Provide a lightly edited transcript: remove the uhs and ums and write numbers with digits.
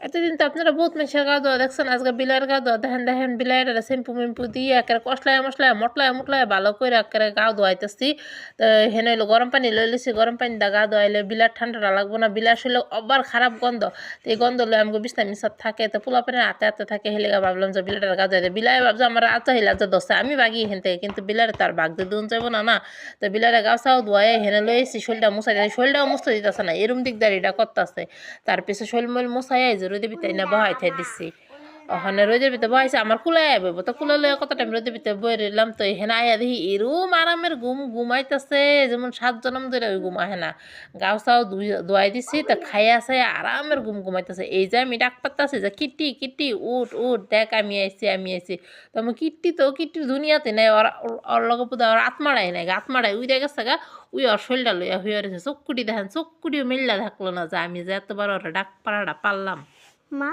এতদিন তো আপনারা বহুত মানুষের গা ধোয়া দেখছেন, আজকে বিলাইয়ের গা ধোয়া দেখেন দেখেন বিলাইয়ের শ্যাম্পু দিয়ে একেবারে কষলায় মশলায় মটলায় ভালো করে একেবারে গা ধোয়াইতেছি। তো হেনে হইলো গরম পানি লই লিছি, গরম পানি দা গা ধোয়াইলে বিলার ঠান্ডাটা লাগবো না, বিলার শরীরে আবার খারাপ গন্ধ। তো এই গন্ধ লই আমাকে বিছনা মিশাত থাকে, তো পোলা পানের হাতে থাকে, হেলেগা ভাবলাম যে বিলাটার গা ধোয়াই দেয়। বিলাই ভাবছে আমার আচ্ছা হিলা যে দশে আমি বাগি হেন থেকে, কিন্তু বিলারে তার ভাগ দিয়ে দুন যাবো না। তো বিলারে গা চাও ধোয়াই হেনে লই এসি, শরীরটা মুছাই দিতে, শরীরটাও মুছতে দিতেছে না, এরম দিকদারিটা করতেছে। তার পিছে শরীর মল মুছাই এই যে রোদে ভিতরে না বহাই থাই দিচ্ছি। ওখানে রোদের ভিতরে বহাইছে, আমার কুলাই আইব, তো কুলা লইয়া কত টাইম রোদের ভিতরে বই রইলাম। তো এখানে আয়া দেখি এরম আরামের ঘুমাইতেছে, যেমন 7 জনম ধরে ওই ঘুম আহে না। গাও চাও ধোয়াই দিছি, তা খাইয়া আছে আরামের ঘুমাইতেছে। এই যে আমি ডাক পাত্তাছি যে কিট্টি কিট্টি উঠ উঠ, দেখ আমি আইছি। তো আমি কিট্টির দুনিয়াতে নাই, ওর লগে বোধ ওর আত্মারাই নাই, আত্মারাই উইরে গেছে গা। উই ওর শরীরটা লইয়া হইয়া রয়েছে, চোখকুটি দেখেন, চোখকুটিও মিল্লা থাকলো না যে আমি যে এতবার ওরা ডাক পাড়াটা পারলাম। মা